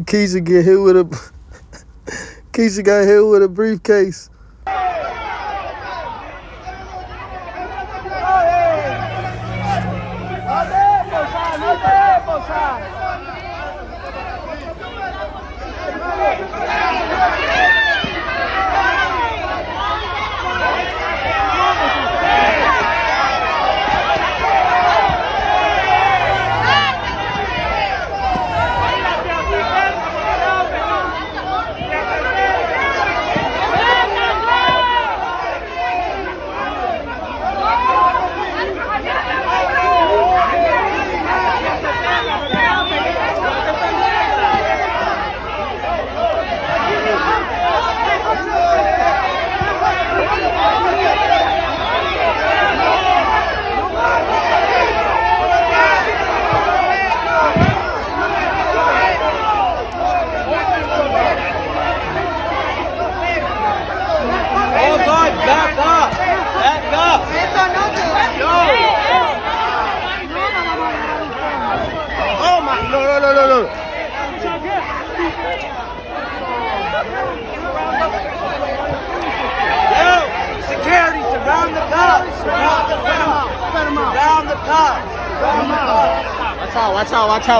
Keisha get hit with a Keisha got hit with a briefcase.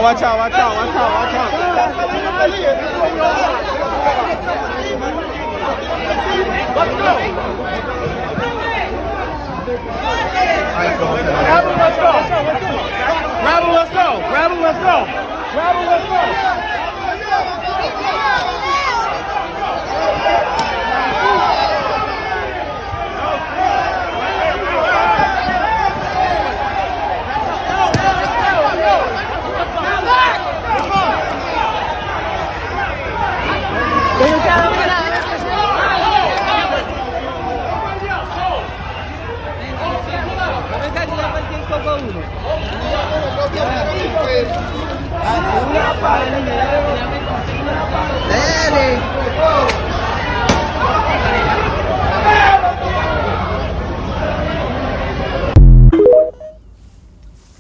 Watch out. Let's go.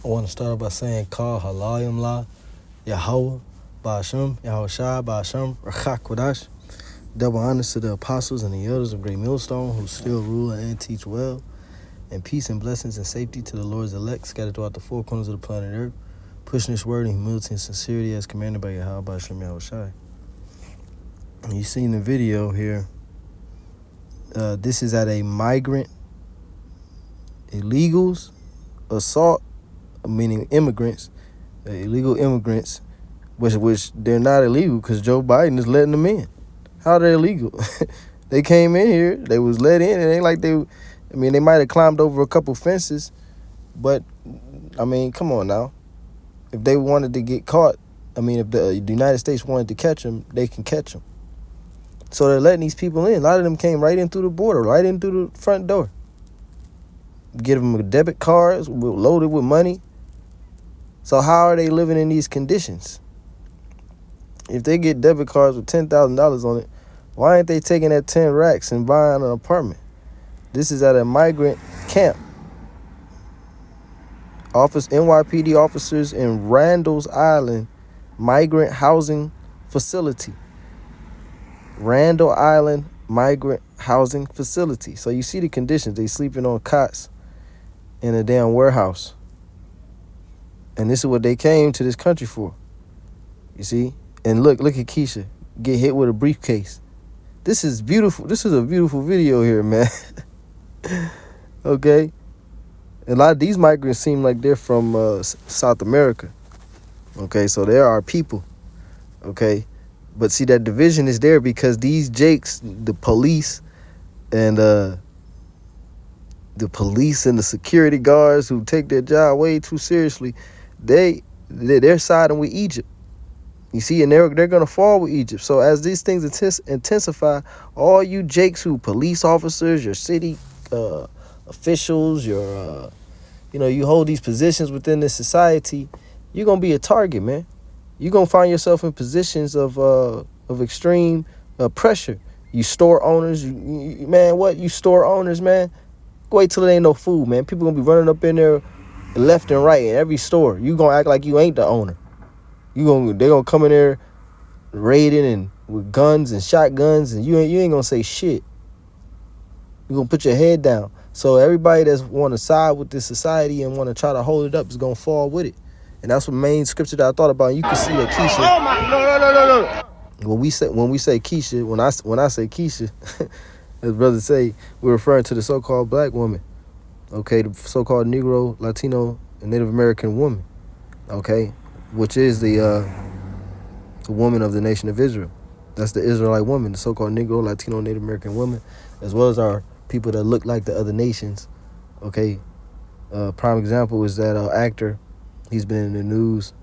I want to start by saying, Call Halayim La, Yahweh, Ba'ashem, Yahushua, Ba'ashem, Rachak Kodash. Double honors to the apostles and the elders of Great Millstone who still rule and teach well. And peace and blessings and safety to the Lord's elect scattered throughout the four corners of the planet Earth, pushing this word in humility and sincerity as commanded by Yahweh, Ba'ashem, Yahushua. You seen the video here. This is at a migrant illegals assault, meaning immigrants, illegal immigrants, which they're not illegal because Joe Biden is letting them in. How are they illegal? They came in here, they was let in, it ain't like they might have climbed over a couple fences, but, come on now. If they wanted to get caught, if the United States wanted to catch them, they can catch them. So they're letting these people in. A lot of them came right in through the border, right in through the front door. Give them debit cards loaded with money. So how are they living in these conditions? If they get debit cards with $10,000 on it, why ain't they taking that 10 racks and buying an apartment? This is at a migrant camp. NYPD officers in Randall's Island Migrant Housing Facility. Randall Island Migrant Housing Facility. So you see the conditions. They sleeping on cots in a damn warehouse. And this is what they came to this country for. You see? And look at Keisha get hit with a briefcase. This is beautiful. This is a beautiful video here, man. Okay? A lot of these migrants seem like they're from South America. Okay, so there are people. Okay? But see, that division is there because these jakes, the police and the security guards who take their job way too seriously, they're siding with Egypt. You see, and they're going to fall with Egypt. So as these things intensify, all you jakes who police officers, your city officials, your you hold these positions within this society, you're going to be a target, man. You're going to find yourself in positions of extreme pressure. You store owners, you store owners, man. Wait till there ain't no food, man. People going to be running up in there left and right in every store. You going to act like you ain't the owner. They're going to come in there raiding and with guns and shotguns, and you ain't gonna say shit. You're gonna put your head down. So everybody that's want to side with this society and want to try to hold it up is gonna fall with it. And that's the main scripture that I thought about. And you can see that Keisha. Oh my, no. When we say Keisha, when I say Keisha, as brothers say, we're referring to the so-called black woman. Okay, the so-called Negro, Latino, and Native American woman. Okay, which is the woman of the nation of Israel. That's the Israelite woman, the so-called Negro, Latino, Native American woman, as well as our people that look like the other nations. Okay, prime example is that actor. He's been in the news.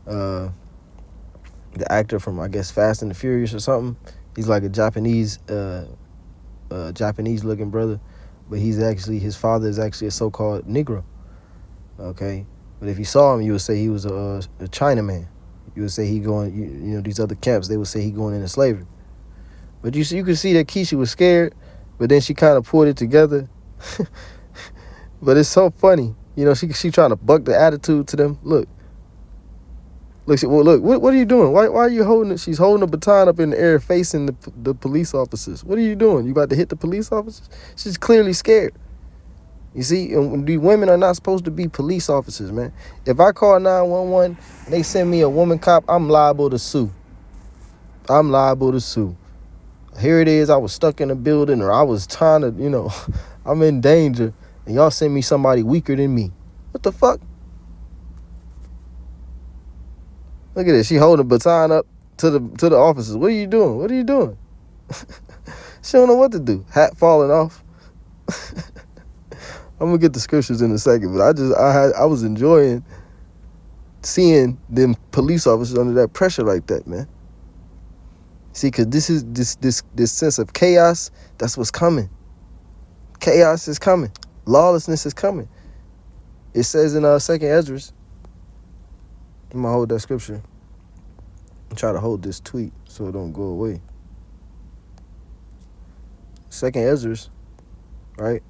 The actor from, I guess, Fast and the Furious or something. He's like a Japanese looking brother, but his father is actually a so-called Negro. Okay, but if you saw him, you would say he was a Chinaman. You would say he going, you know, these other camps, they would say he going into slavery. But you could see that Keisha was scared, but then she kind of pulled it together. But it's so funny. You know, she trying to buck the attitude to them. Look, what are you doing? Why are you holding it? She's holding a baton up in the air facing the police officers. What are you doing? You about to hit the police officers? She's clearly scared. You see, and the women are not supposed to be police officers, man. If I call 911 and they send me a woman cop, I'm liable to sue. Here it is, I was stuck in a building, or I was trying to, you know, I'm in danger, and y'all send me somebody weaker than me. What the fuck? Look at this. She holding a baton up to the officers. What are you doing? She don't know what to do. Hat falling off. I'm gonna get the scriptures in a second, but I was enjoying seeing them police officers under that pressure like that, man. See, because this is this sense of chaos. That's what's coming. Chaos is coming. Lawlessness is coming. It says in 2nd Ezra. I'm gonna hold that scripture and try to hold this tweet so it don't go away. 2nd Ezra, right?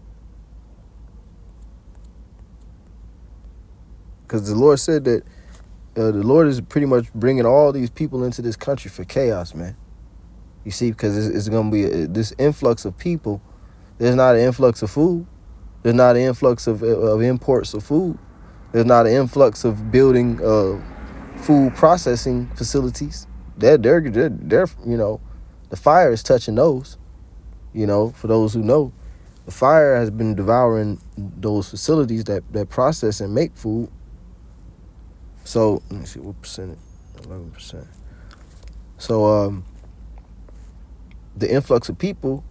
Because the Lord said that the Lord is pretty much bringing all these people into this country for chaos, man. You see, because it's going to be this influx of people. There's not an influx of food. There's not an influx of imports of food. There's not an influx of building food processing facilities. They're you know, the fire is touching those. You know, for those who know, the fire has been devouring those facilities that process and make food. So let me see what percentage. 11%. So the influx of people,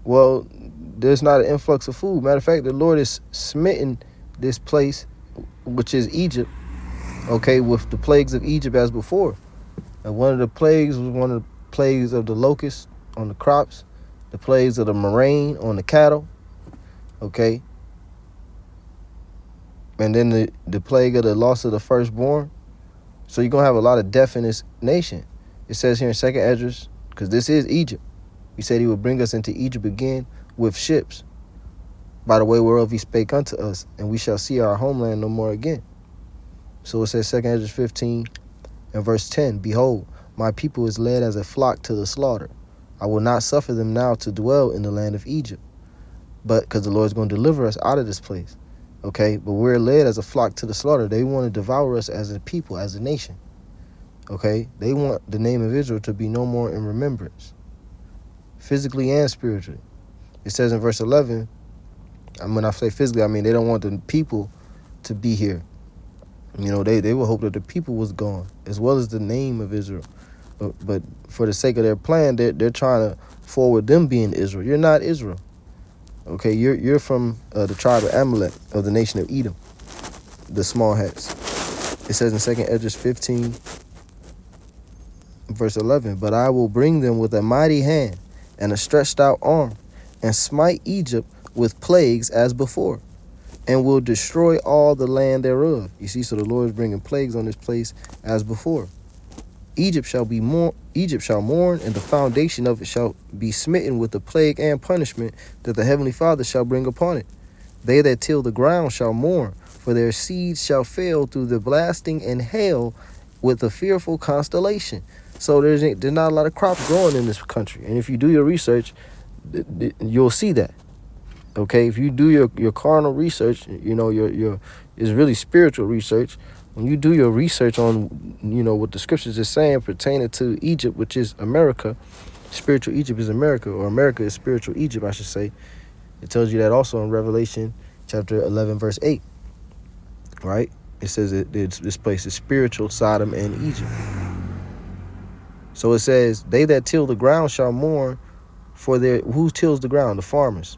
well, there's not an influx of food. Matter of fact, the Lord is smitten this place, which is Egypt, okay, with the plagues of Egypt as before. And one of the plagues was one of the plagues of the locust on the crops, the plagues of the murrain on the cattle, okay. And then the plague of the loss of the firstborn. So you're going to have a lot of death in this nation. It says here in 2nd Ezra, because this is Egypt. He said he would bring us into Egypt again with ships, by the way whereof he spake unto us, and we shall see our homeland no more again. So it says 2nd Ezra 15 and verse 10, Behold, my people is led as a flock to the slaughter. I will not suffer them now to dwell in the land of Egypt, but because the Lord is going to deliver us out of this place. Okay, but we're led as a flock to the slaughter. They want to devour us as a people, as a nation. Okay, they want the name of Israel to be no more in remembrance, physically and spiritually. It says in verse 11, and when I say physically, I mean they don't want the people to be here. You know, they would hope that the people was gone, as well as the name of Israel. But for the sake of their plan, they're trying to forward them being Israel. You're not Israel. Okay, you're from the tribe of Amalek, of the nation of Edom, the small hats. It says in 2nd Ezra 15, verse 11, But I will bring them with a mighty hand and a stretched out arm, and smite Egypt with plagues as before, and will destroy all the land thereof. You see, so the Lord is bringing plagues on this place as before. Egypt shall mourn, and the foundation of it shall be smitten with the plague and punishment that the Heavenly Father shall bring upon it. They that till the ground shall mourn, for their seeds shall fail through the blasting and hail with a fearful constellation. So there's not a lot of crops growing in this country. And if you do your research, you'll see that. Okay, if you do your carnal research, your is really spiritual research. When you do your research on, what the scriptures is saying pertaining to Egypt, which is America, spiritual Egypt is America, or America is spiritual Egypt, I should say. It tells you that also in Revelation chapter 11, verse 8, right? It says this place is spiritual Sodom and Egypt. So it says, they that till the ground shall mourn for who tills the ground? The farmers.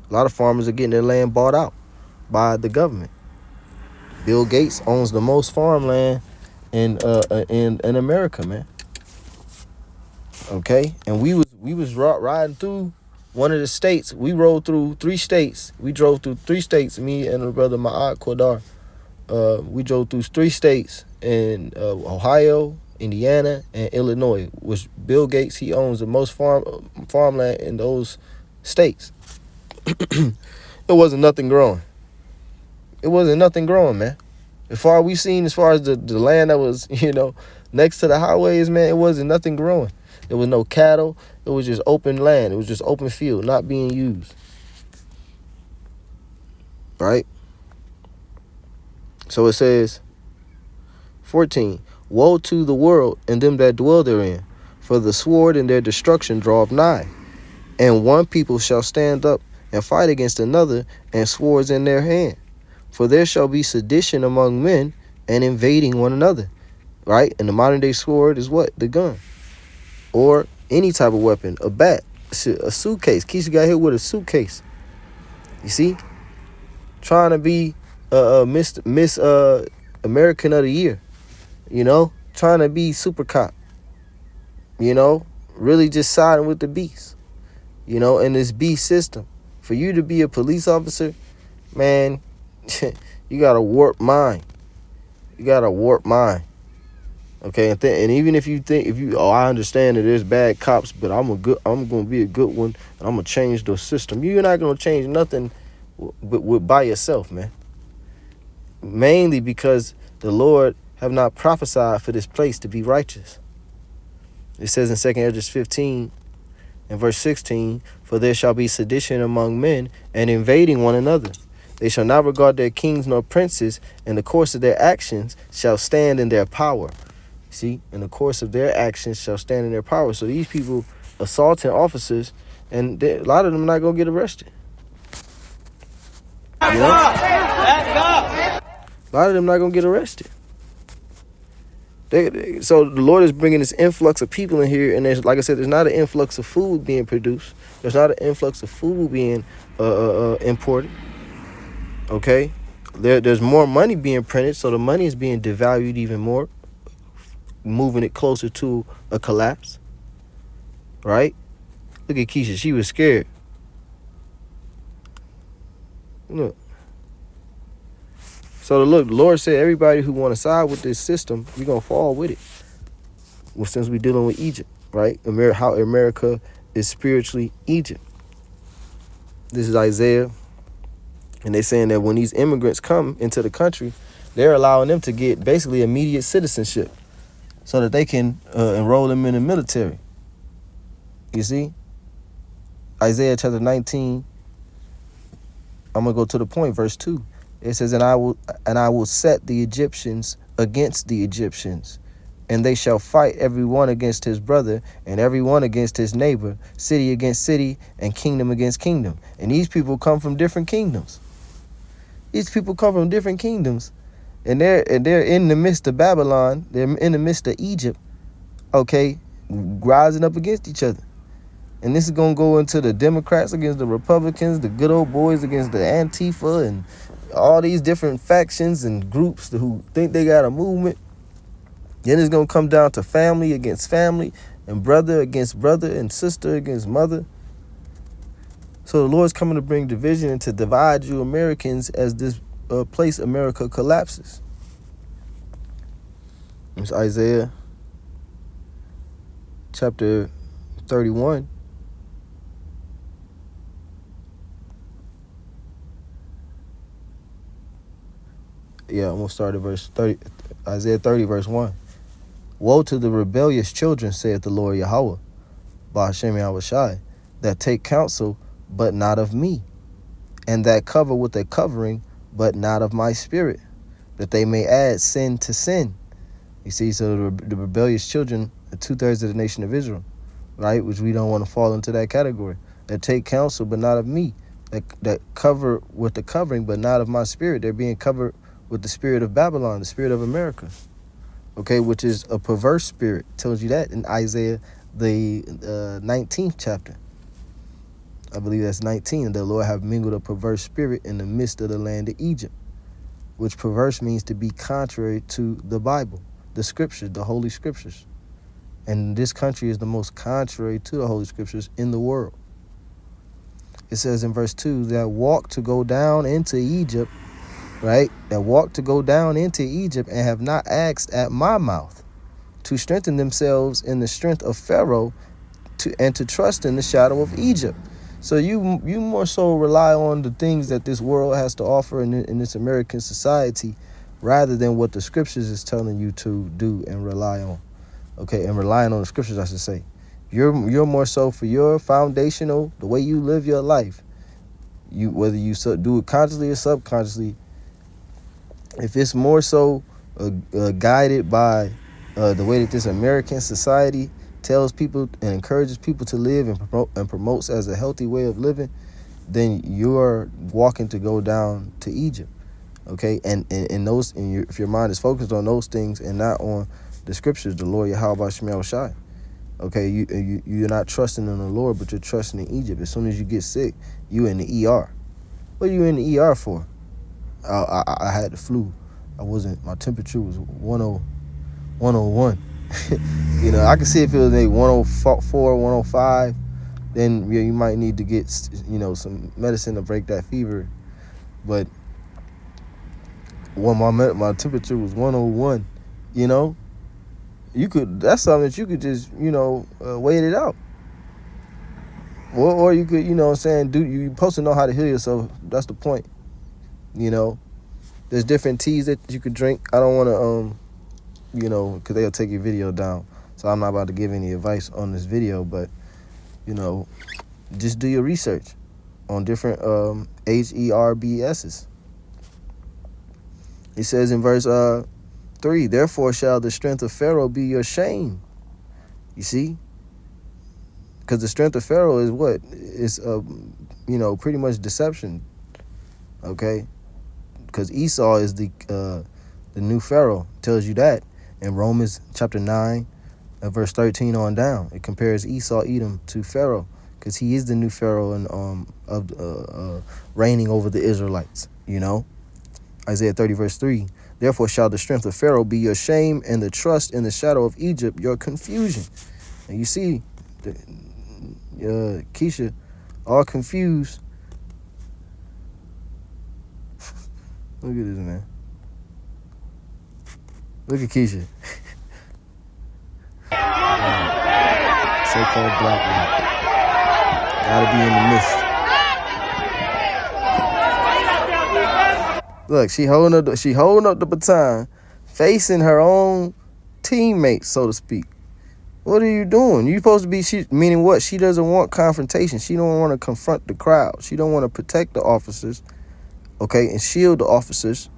A lot of farmers are getting their land bought out by the government. Bill Gates owns the most farmland in America, man. Okay, and we was riding through one of the states. We rode through 3 states. We drove through 3 states. Me and my brother Ma'at Kodar. We drove through 3 states in Ohio, Indiana, and Illinois. Which Bill Gates, he owns the most farmland in those states. It wasn't nothing growing. It wasn't nothing growing, man. As far as we seen, as far as the land that was, next to the highways, man, it wasn't nothing growing. There was no cattle. It was just open land. It was just open field, not being used. Right? So it says, 14, woe to the world and them that dwell therein, for the sword and their destruction draweth nigh. And one people shall stand up and fight against another, and swords in their hand. For there shall be sedition among men, and invading one another. Right? And the modern day sword is what? The gun. Or any type of weapon. A bat. A suitcase. Keisha got hit with a suitcase. You see? Trying to be Miss American of the Year. Trying to be super cop. Really just siding with the beast. In this beast system. For you to be a police officer, man, you got a warped mind. Okay, and even if you think, I understand that there's bad cops, but I'm gonna be a good one, and I'm gonna change the system. You're not gonna change nothing by yourself, man. Mainly because the Lord have not prophesied for this place to be righteous. It says in 2 Esdras 15 and verse 16, for there shall be sedition among men, and invading one another. They shall not regard their kings nor princes, and the course of their actions shall stand in their power. See, in the course of their actions shall stand in their power. So these people assaulting officers, and a lot of them not gonna get arrested. A lot of them not gonna get arrested. So the Lord is bringing this influx of people in here, and there's, like I said, there's not an influx of food being produced. There's not an influx of food being imported. Okay, there's more money being printed, so the money is being devalued even more, moving it closer to a collapse. Right? Look at Keisha, she was scared. Look. So the Lord said, everybody who want to side with this system, we're gonna fall with it. Well, since we're dealing with Egypt, right? How America is spiritually Egypt. This is Isaiah. And they're saying that when these immigrants come into the country, they're allowing them to get basically immediate citizenship so that they can enroll them in the military. You see? Isaiah chapter 19, I'm going to go to the point, verse 2. It says, and I will set the Egyptians against the Egyptians, and they shall fight every one against his brother, and every one against his neighbor, city against city, and kingdom against kingdom. And these people come from different kingdoms. These people come from different kingdoms, and they're in the midst of Babylon. They're in the midst of Egypt, okay, rising up against each other. And this is going to go into the Democrats against the Republicans, the good old boys against the Antifa, and all these different factions and groups who think they got a movement. Then it's going to come down to family against family, and brother against brother, and sister against mother. So the Lord's coming to bring division and to divide you Americans as this place America collapses. It's Isaiah chapter 31. Yeah, I'm going to start at verse 30, Isaiah 30, verse 1. Woe to the rebellious children, saith the Lord Yahweh, Ba'ashem Yahushai, that take counsel, but not of me, and that cover with a covering, but not of my spirit, that they may add sin to sin. You see, so the rebellious children are 2/3 of the nation of Israel, right? Which we don't want to fall into that category. That take counsel, but not of me. That cover with the covering, but not of my spirit. They're being covered with the spirit of Babylon, the spirit of America, okay, which is a perverse spirit. Tells you that in Isaiah, the 19th chapter. I believe that's 19. The Lord have mingled a perverse spirit in the midst of the land of Egypt, which perverse means to be contrary to the Bible, the scriptures, the holy scriptures. And this country is the most contrary to the holy scriptures in the world. It says in verse 2, that walk to go down into Egypt, right? That walk to go down into Egypt and have not asked at my mouth, to strengthen themselves in the strength of Pharaoh, and to trust in the shadow of Egypt. So you more so rely on the things that this world has to offer in this American society, rather than what the scriptures is telling you to do and rely on. Okay, and relying on the scriptures, I should say. You're more so for your foundational, the way you live your life. You, whether you do it consciously or subconsciously, if it's more so guided by the way that this American society tells people and encourages people to live and promotes as a healthy way of living, then you're walking to go down to Egypt. Okay, and if your mind is focused on those things and not on the scriptures, the Lord Yahweh Shemel Shai. Okay, you're not trusting in the Lord, but you're trusting in Egypt. As soon as you get sick, you in the ER. What are you in the ER for? I had the flu. My temperature was 101. You know, I can see if it was maybe 104, 105, then you might need to get, some medicine to break that fever. But when my temperature was 101, that's something that you could just, wait it out. Or you could, you're supposed to know how to heal yourself. That's the point. There's different teas that you could drink. I don't want to, because they'll take your video down. So I'm not about to give any advice on this video, but, just do your research on different HERBSs. It says in verse 3, therefore shall the strength of Pharaoh be your shame. You see? Because the strength of Pharaoh is what? It's, pretty much deception. Okay? Because Esau is the new Pharaoh. Tells you that in Romans chapter 9, verse 13 on down. It compares Esau, Edom to Pharaoh, because he is the new Pharaoh and of reigning over the Israelites. Isaiah 30 verse 3. Therefore shall the strength of Pharaoh be your shame, and the trust in the shadow of Egypt your confusion. And you see, Keisha, all confused. Look at this, man. Look at Keisha. So-called black woman. Gotta be in the midst. Look, she holding up the baton, facing her own teammates, so to speak. What are you doing? You supposed to be, meaning what? She doesn't want confrontation. She don't want to confront the crowd. She don't want to protect the officers, okay, and shield the officers.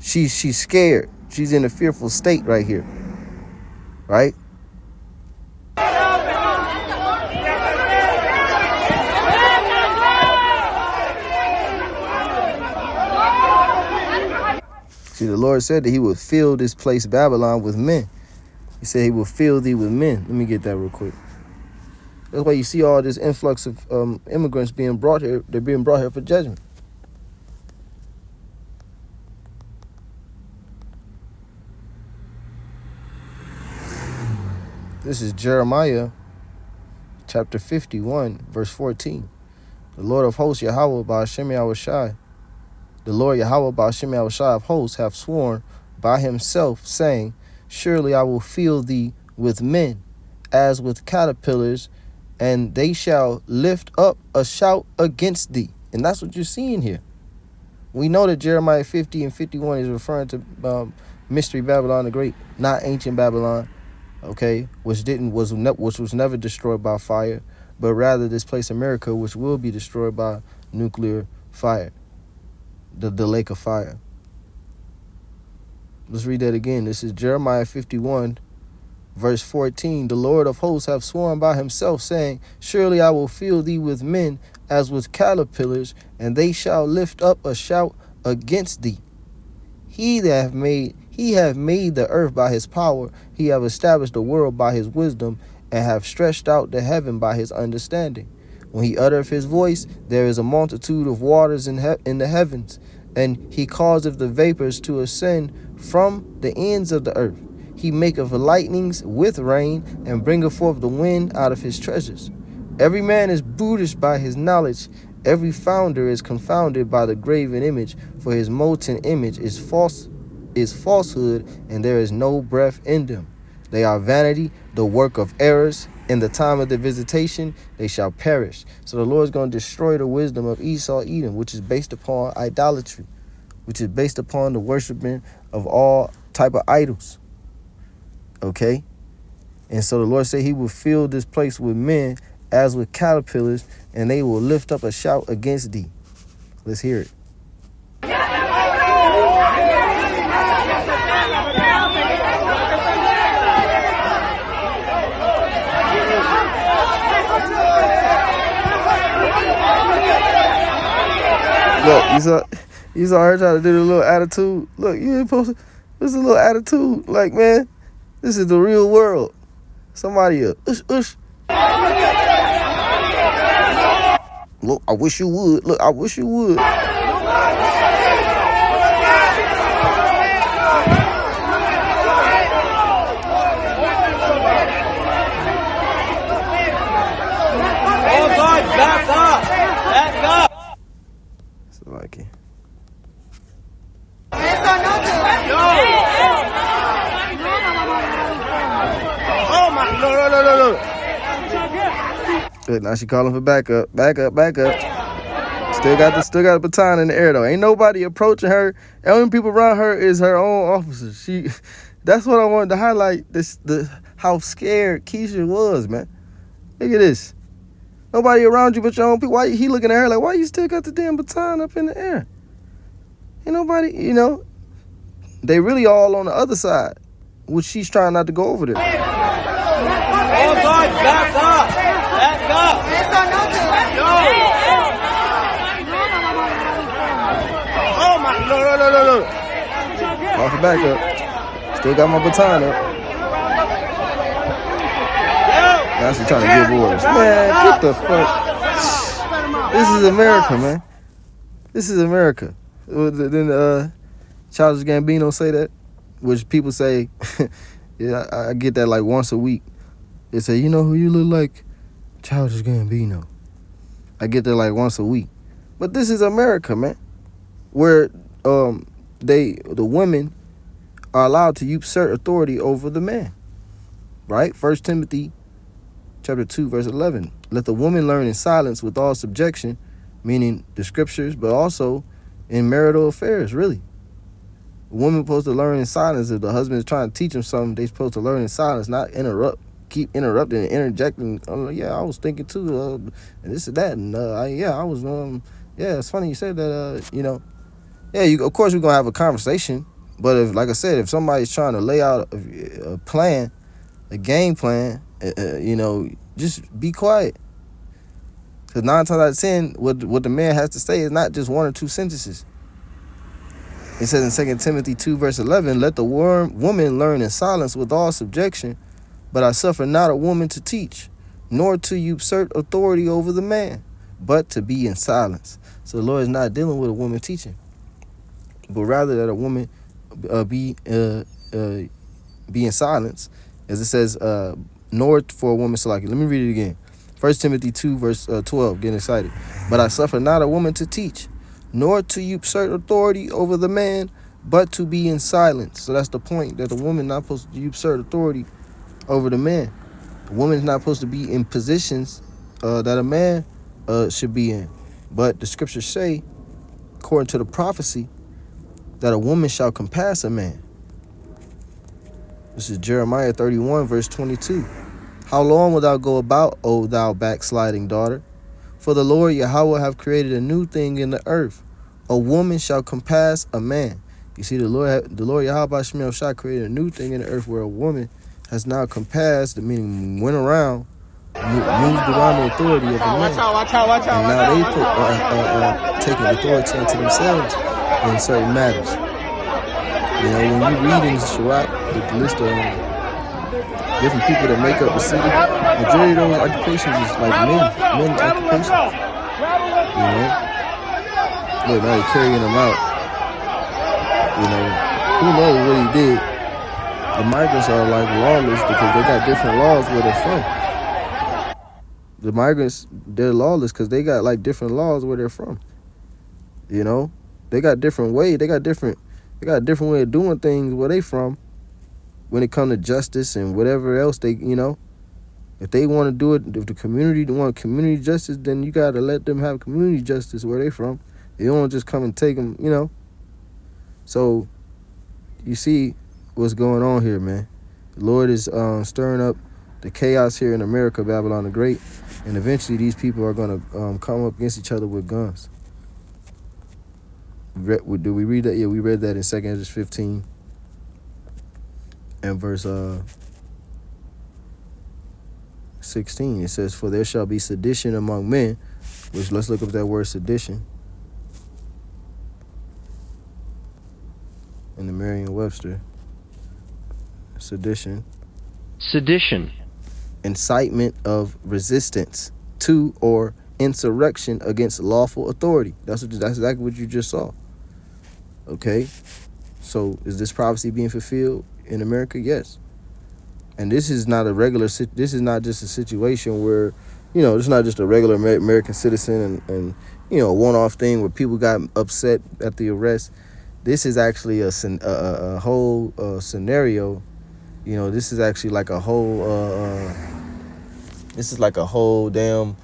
She's scared. She's in a fearful state right here, right? See, the Lord said that he would fill this place, Babylon, with men. He said he will fill thee with men. Let me get that real quick. That's why you see all this influx of immigrants being brought here. They're being brought here for judgment. This is Jeremiah chapter 51, verse 14. The Lord of hosts, Yahweh, Ba'ashem Yahushai, the Lord Yahweh, Ba'ashem Yahushai of hosts, have sworn by himself, saying, surely I will fill thee with men, as with caterpillars, and they shall lift up a shout against thee. And that's what you're seeing here. We know that Jeremiah 50 and 51 is referring to Mystery Babylon the Great, not ancient Babylon. okay, which was never destroyed by fire, but rather this place America, which will be destroyed by nuclear fire, the lake of fire. Let's read that again. This is Jeremiah 51, verse 14. The Lord of hosts hath sworn by himself, saying, surely I will fill thee with men as with caterpillars, and they shall lift up a shout against thee. He hath made the earth by his power. He hath established the world by his wisdom, and hath stretched out the heaven by his understanding. When he uttereth his voice, there is a multitude of waters in the heavens, and he causeth the vapors to ascend from the ends of the earth. He maketh lightnings with rain, and bringeth forth the wind out of his treasures. Every man is brutish by his knowledge. Every founder is confounded by the graven image, for his molten image is falsehood, and there is no breath in them. They are vanity, the work of errors. In the time of their visitation, they shall perish. So the Lord is going to destroy the wisdom of Esau, Edom, which is based upon idolatry, which is based upon the worshiping of all type of idols. Okay? And so the Lord said he will fill this place with men as with caterpillars, and they will lift up a shout against thee. Let's hear it. Look, you saw her trying to do the little attitude. Look, you ain't supposed to. This is a little attitude. Like, man, this is the real world. Somebody ush. Look, I wish you would. Look, I wish you would. Oh God, back up! Back up! So like it. Oh my! No! Good, now she calling for backup. Back up. Still got the baton in the air though. Ain't nobody approaching her. The only people around her is her own officers. That's what I wanted to highlight. How scared Keisha was, man. Look at this. Nobody around you but your own people. Why he looking at her like, why you still got the damn baton up in the air? Ain't nobody, they really all on the other side, which she's trying not to go over there. Oh God, back up! Back up! No! Oh my! No! Call for backup. Still got my baton up. Now she's trying to give orders. Man, get the fuck. This is America, man. This is America. Then Childish Gambino say that, which people say, yeah, I get that like once a week. They say, you know who you look like? Childish Gambino. I get that like once a week. But this is America, man, where the women are allowed to usurp authority over the man. Right? 1 Timothy chapter 2, verse 11. Let the woman learn in silence with all subjection, meaning the scriptures, but also in marital affairs, really. A woman supposed to learn in silence. If the husband is trying to teach him something, they supposed to learn in silence, not keep interrupting and interjecting. Oh, yeah, I was thinking too, and this and that, and I was, yeah, it's funny you said that, yeah, of course we're gonna have a conversation, but if, like I said, if somebody's trying to lay out a plan, a game plan, just be quiet. Because 9 times out of 10, what the man has to say is not just one or two sentences. It says in 2 Timothy 2, verse 11, let the woman learn in silence with all subjection, but I suffer not a woman to teach, nor to usurp authority over the man, but to be in silence. So the Lord is not dealing with a woman teaching, but rather that a woman be in silence, as it says, nor for a woman select. Let me read it again. 1 Timothy 2, verse 12, getting excited. But I suffer not a woman to teach, nor to usurp authority over the man, but to be in silence. So that's the point, that the woman not supposed to usurp authority over the man. The woman is not supposed to be in positions that a man should be in. But the scriptures say, according to the prophecy, that a woman shall compass a man. This is Jeremiah 31, verse 22. How long wilt thou go about, O thou backsliding daughter? For the Lord Yahweh have created a new thing in the earth. A woman shall compass a man. You see, the Lord Yahweh Shemel Shah created a new thing in the earth where a woman has now compassed, meaning went around, moved around the authority of a man. And now they taking authority into themselves in certain matters. You know, when you read in Sirach, the list of different people that make up the city, majority of those occupations is like men's occupations. You know, look, now they're carrying them out. You know, who knows what he did? The migrants are like lawless because they got different laws where they're from. The migrants, they're lawless because they got like different laws where they're from. You know, they got different ways. They got a different way of doing things where they from. When it comes to justice and whatever else they, you know, if they want to do it, if the community want community justice, then you got to let them have community justice where they from. You don't just come and take them, you know. So you see what's going on here, man. The Lord is stirring up the chaos here in America, Babylon the Great, and eventually these people are going to come up against each other with guns. Do we read that? Yeah, we read that in 2 Ezra 15 and verse 16. It says, for there shall be sedition among men, which, let's look up that word sedition in the Merriam-Webster. Sedition. Incitement of resistance to or insurrection against lawful authority. That's exactly what you just saw. Okay, so is this prophecy being fulfilled in America? Yes. And this is not this is not just a situation where, you know, it's not just a regular American citizen and you know, a one-off thing where people got upset at the arrest. This is actually a whole scenario. You know, this is actually like a whole damn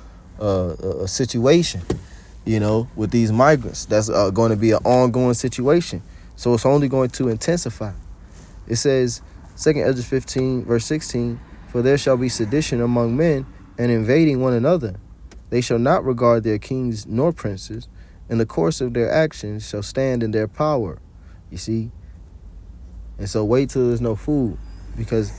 situation, you know, with these migrants. That's going to be an ongoing situation. So it's only going to intensify. It says, 2 Ezra 15, verse 16, for there shall be sedition among men and invading one another. They shall not regard their kings nor princes, and the course of their actions shall stand in their power. You see? And so wait till there's no food, because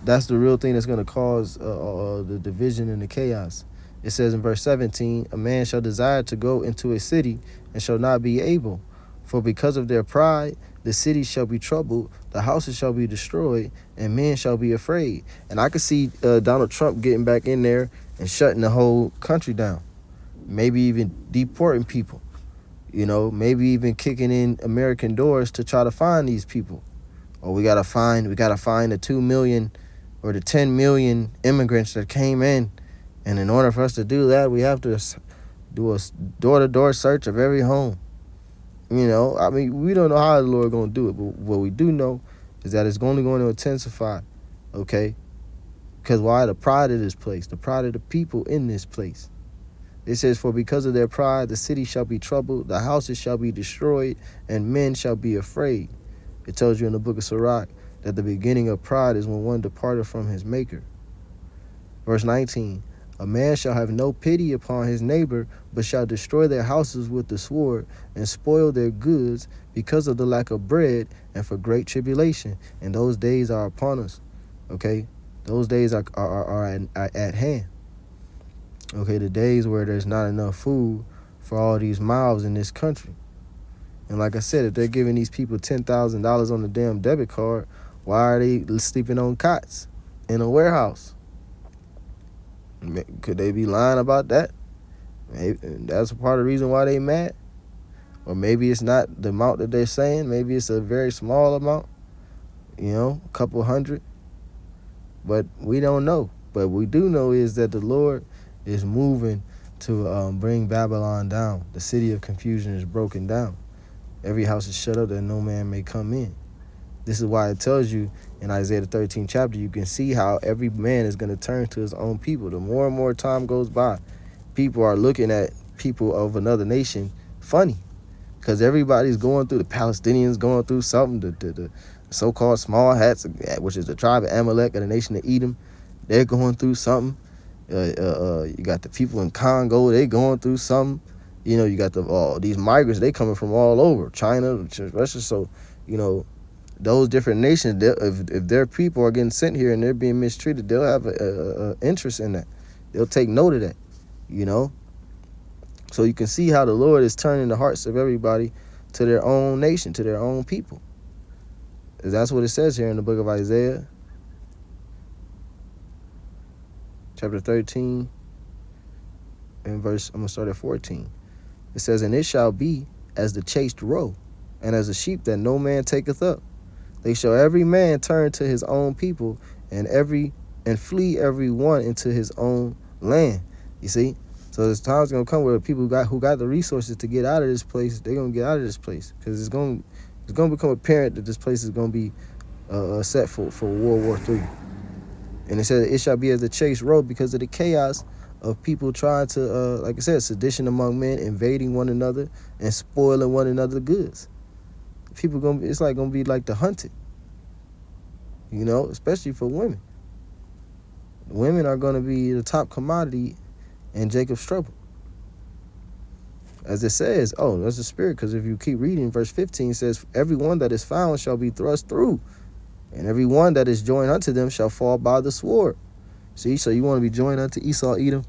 that's the real thing that's going to cause the division and the chaos. It says in verse 17, a man shall desire to go into a city and shall not be able. For because of their pride, the city shall be troubled, the houses shall be destroyed, and men shall be afraid. And I could see Donald Trump getting back in there and shutting the whole country down. Maybe even deporting people. You know, maybe even kicking in American doors to try to find these people. Or we gotta find the 2 million or the 10 million immigrants that came in. And in order for us to do that, we have to do a door-to-door search of every home. You know, I mean, we don't know how the Lord going to do it, but what we do know is that it's only going to intensify, okay? Because why? The pride of this place, the pride of the people in this place. It says, for because of their pride, the city shall be troubled, the houses shall be destroyed, and men shall be afraid. It tells you in the book of Sirach that the beginning of pride is when one departed from his maker. Verse 19, a man shall have no pity upon his neighbor, but shall destroy their houses with the sword and spoil their goods because of the lack of bread and for great tribulation. And those days are upon us. Okay? Those days are at hand. Okay, the days where there's not enough food for all these mouths in this country. And like I said, if they're giving these people $10,000 on the damn debit card, why are they sleeping on cots in a warehouse? Could they be lying about that? Maybe that's a part of the reason why they mad. Or maybe it's not the amount that they're saying. Maybe it's a very small amount, you know, a couple hundred. But we don't know. But we do know is that the Lord is moving to bring Babylon down. The city of confusion is broken down. Every house is shut up that no man may come in. This is why it tells you in Isaiah the 13th chapter, you can see how every man is going to turn to his own people. The more and more time goes by, people are looking at people of another nation funny. because everybody's going through. The Palestinians going through something. The so-called small hats, which is the tribe of Amalek of the nation of Edom, they're going through something. You got the people in Congo, they going through something. You got these migrants, they coming from all over, China, Russia. So, those different nations, if their people are getting sent here and they're being mistreated, they'll have a interest in that. They'll take note of that, So you can see how the Lord is turning the hearts of everybody to their own nation, to their own people. That's what it says here in the book of Isaiah, chapter 13, and I'm going to start at 14. It says, "And it shall be as the chased roe, and as a sheep that no man taketh up. They shall every man turn to his own people, and flee every one into his own land." You see? So there's times going to come where people who got the resources to get out of this place, they're going to get out of this place, because it's going to become apparent that this place is going to be set for World War III. And it says, "It shall be as the chased roe," because of the chaos of people trying to, like I said, sedition among men, invading one another, and spoiling one another's goods. People it's going to be like the hunted, especially for women. Women are going to be the top commodity in Jacob's trouble. As it says, that's the spirit, because if you keep reading, verse 15 says, "Everyone that is found shall be thrust through, and every one that is joined unto them shall fall by the sword." See, so you want to be joined unto Esau, Edom,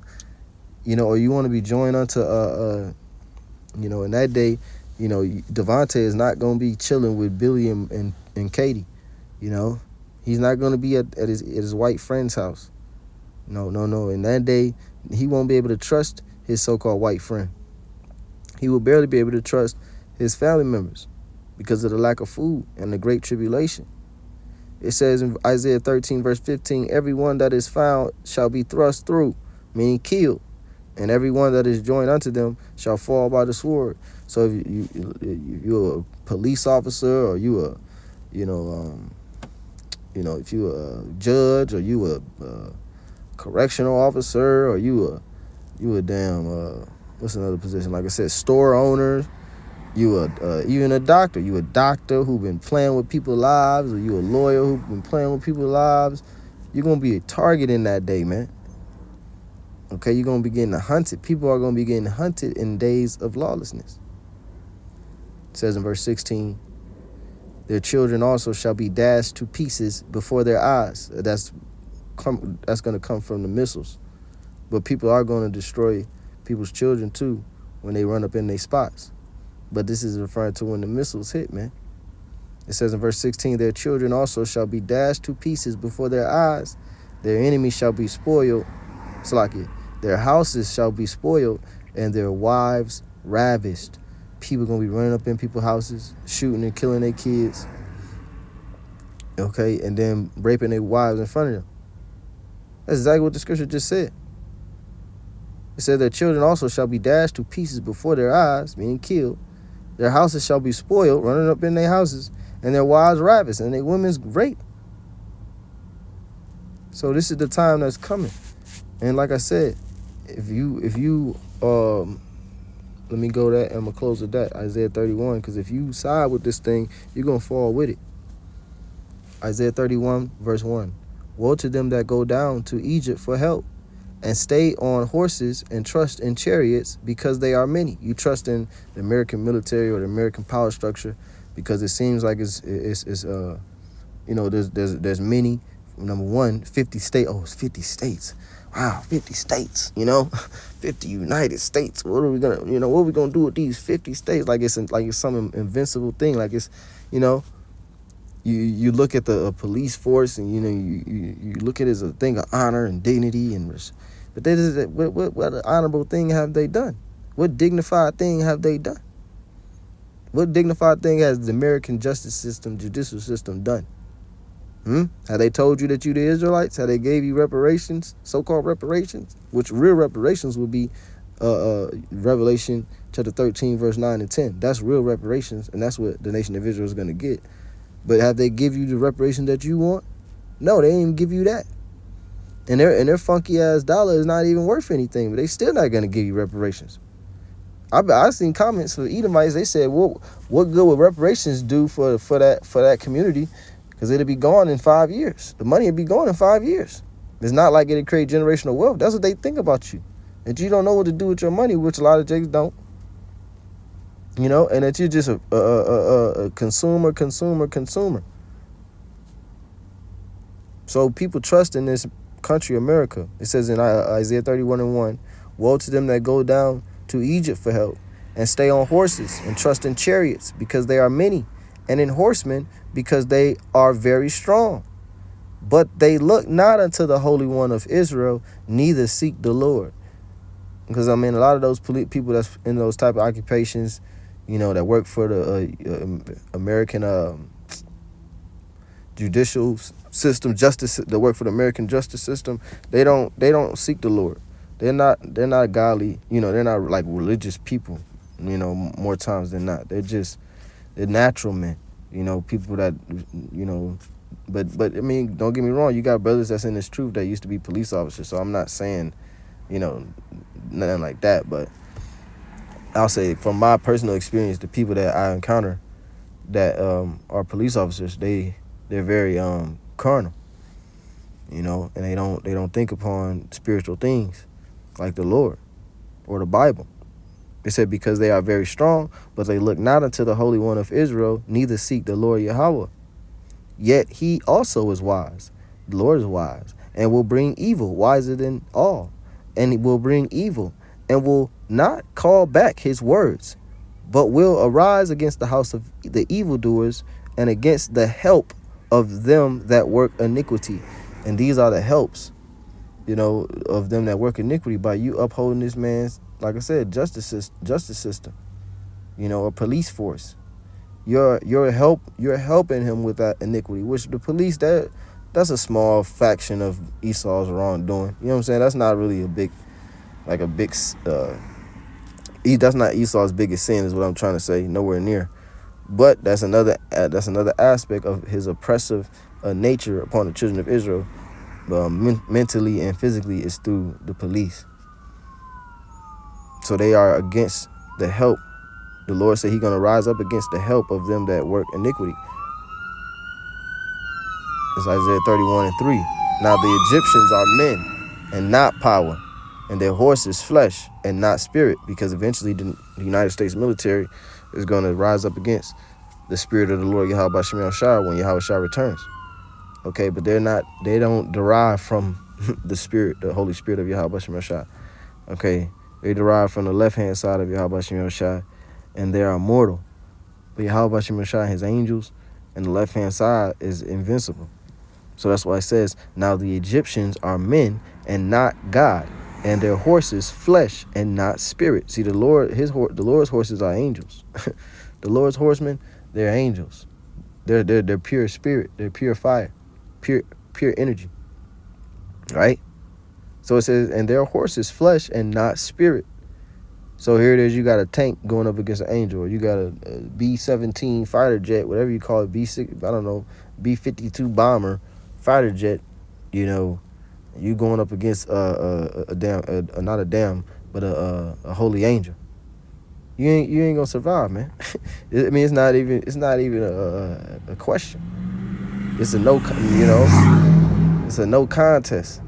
or you want to be joined unto, in that day, Devontae is not going to be chilling with Billy and Katie, He's not going to be at his white friend's house. No. In that day, he won't be able to trust his so-called white friend. He will barely be able to trust his family members because of the lack of food and the great tribulation. It says in Isaiah 13, verse 15, "Everyone that is found shall be thrust through," meaning killed, "and everyone that is joined unto them shall fall by the sword." So if you're a police officer, or if you a judge, or you a correctional officer, or you a damn what's another position? Like I said, store owner. You even a doctor. You a doctor who been playing with people's lives, or you a lawyer who been playing with people's lives. You're gonna be a target in that day, man. Okay, you're gonna be getting hunted. People are gonna be getting hunted in days of lawlessness. It says in verse 16, "Their children also shall be dashed to pieces before their eyes." That's going to come from the missiles. But people are going to destroy people's children too when they run up in their spots. But this is referring to when the missiles hit, man. It says in verse 16, "Their children also shall be dashed to pieces before their eyes. Their enemies shall be spoiled." Slakia. "Their houses shall be spoiled, and their wives ravished." People going to be running up in people's houses, shooting and killing their kids. Okay, and then raping their wives in front of them. That's exactly what the scripture just said. It said, "Their children also shall be dashed to pieces before their eyes," meaning killed. "Their houses shall be spoiled," running up in their houses, "and their wives ravished," and their women's raped. So this is the time that's coming. And like I said, if you let me go that, and I'm gonna close with that, Isaiah 31, because if you side with this thing, you're gonna fall with it. Isaiah 31, verse 1. "Woe to them that go down to Egypt for help, and stay on horses, and trust in chariots, because they are many." You trust in the American military or the American power structure because it seems like there's many. Number one, 50 states. Oh, it's 50 states. Wow, 50 states, 50 United States. What are we gonna do with these 50 states? Like it's some invincible thing. Like it's, you look at the police force, and you look at it as a thing of honor and dignity but what honorable thing have they done? What dignified thing have they done? What dignified thing has the American justice system, judicial system done? Have they told you that you the Israelites? Have they gave you reparations, so-called reparations? Which real reparations would be Revelation chapter 13, verse 9 and 10. That's real reparations, and that's what the nation of Israel is going to get. But have they give you the reparation that you want? No, they didn't even give you that. And their funky ass dollar is not even worth anything, but they still not going to give you reparations. I seen comments for Edomites. They said, what good would reparations do for that community? Because it'll be gone in 5 years. The money will be gone in 5 years. It's not like it'll create generational wealth. That's what they think about you. That you don't know what to do with your money, which a lot of Jakes don't. You know, and that you're just a consumer. So people trust in this country, America. It says in Isaiah 31:1, woe to them that go down to Egypt for help, and stay on horses, and trust in chariots, because they are many, and in horsemen, because they are very strong. But they look not unto the Holy One of Israel, neither seek the Lord. Because, I mean, a lot of those people that's in those type of occupations, you know, that work for the American judicial system, that work for the American justice system, they don't seek the Lord. They're not godly, you know, they're not like religious people, you know, more times than not. They're natural men, you know, people that, you know, but I mean, don't get me wrong, you got brothers that's in this truth that used to be police officers, so I'm not saying, you know, nothing like that, but I'll say from my personal experience, the people that I encounter that are police officers, they're very carnal, you know, and they don't think upon spiritual things like the Lord or the Bible. It said, because they are very strong, but they look not unto the Holy One of Israel, neither seek the Lord Yahweh. Yet he also is wise. The Lord is wise, and will bring evil, wiser than all. And he will bring evil, and will not call back his words, but will arise against the house of the evildoers, and against the help of them that work iniquity. And these are the helps, you know, of them that work iniquity, by you upholding this man's, like I said, justice system, you know, a police force. You're helping him with that iniquity, which the police, that's a small faction of Esau's wrongdoing. You know what I'm saying? That's not really that's not Esau's biggest sin, is what I'm trying to say. Nowhere near. But that's another aspect of his oppressive nature upon the children of Israel, mentally and physically, is through the police. So they are against the help. The Lord said he's going to rise up against the help of them that work iniquity. It's Isaiah 31:3. Now the Egyptians are men and not power, and their horses flesh and not spirit, because eventually the United States military is going to rise up against the spirit of the Lord Yahweh Shem Shai when Yahweh Shai returns. Okay, but they don't derive from the spirit, the Holy Spirit of Yahweh Shem Shai. Okay, they derive from the left-hand side of Yahweh Shem Shai, and they are mortal. But Yahweh Shem Shai, his angels, and the left-hand side is invincible. So that's why it says, now the Egyptians are men and not God, and their horses flesh and not spirit. See, the Lord's horses are angels. The Lord's horsemen, they're angels. They're pure spirit. They're pure fire, pure energy. Right? So it says, and their horses flesh and not spirit. So here it is, you got a tank going up against an angel, or you got a B-17 fighter jet, whatever you call it, B-52 bomber fighter jet, you know, you going up against not a holy angel. You ain't gonna survive, man. I mean, it's not even a question. It's a no, you know, it's a no contest,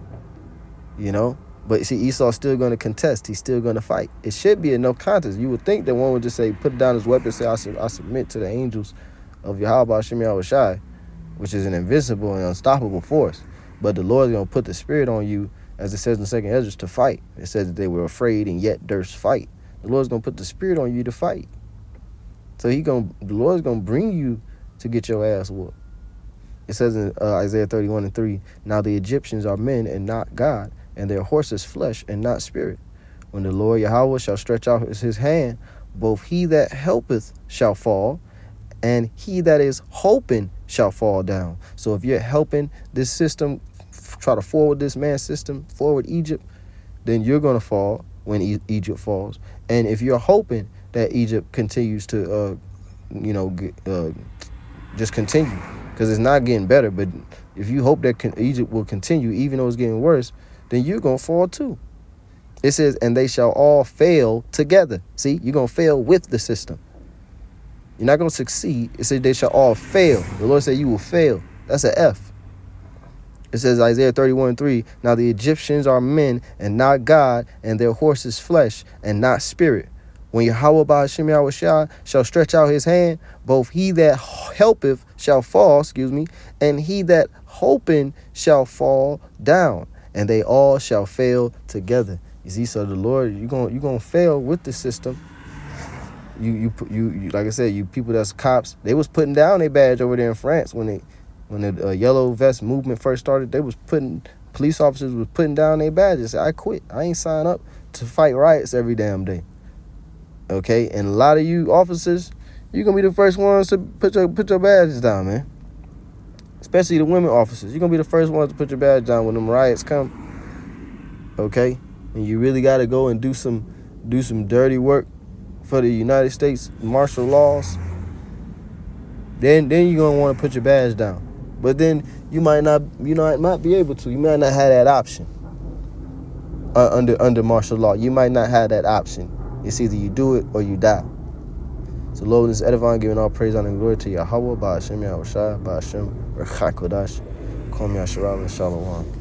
you know. But see, Esau's still going to contest. He's still going to fight. It should be a no contest. You would think that one would just say, put down his weapon, say, I submit to the angels of Yahweh Shem Shai, which is an invincible and unstoppable force. But the Lord's going to put the spirit on you, as it says in 2 Ezra, to fight. It says that they were afraid and yet durst fight. The Lord's going to put the spirit on you to fight. So the Lord's going to bring you to get your ass whooped. It says in Isaiah 31:3, now the Egyptians are men and not God, and their horses flesh and not spirit. When the Lord Yahweh shall stretch out his hand, both he that helpeth shall fall, and he that is hoping shall fall down. So if you're helping this system, try to forward this man's system, forward Egypt, then you're going to fall when Egypt falls. And if you're hoping that Egypt continues to, just continue, because it's not getting better, but if you hope that Egypt will continue, even though it's getting worse, then you're going to fall too. It says, and they shall all fail together. See, you're going to fail with the system. You're not going to succeed. It says they shall all fail. The Lord said you will fail. That's an F. It says Isaiah 31:3. Now the Egyptians are men and not God, and their horses flesh and not spirit. When Yahweh Ba'ashem Yahushua shall stretch out his hand, both he that helpeth shall fall, and he that hoping shall fall down, and they all shall fail together. You see, so the Lord, you're gonna fail with the system. You like I said, you people that's cops, they was putting down their badge over there in France when the yellow vest movement first started. Police officers was putting down their badges. I quit. I ain't sign up to fight riots every damn day. Okay, and a lot of you officers, you're gonna be the first ones to put your badges down, man. Especially the women officers. You're gonna be the first ones to put your badge down when them riots come. Okay, and you really gotta go and do some dirty work for the United States martial laws. Then you're gonna want to put your badge down. But then you might not be able to. You might not have that option under martial law. You might not have that option. It's either you do it or you die. So Lord, this edifying, giving all praise, honor, and glory to Yahweh, Ba'ashem Yahushua, Ba'ashem Rechai Kodash, Kom Yasharal and Shalom.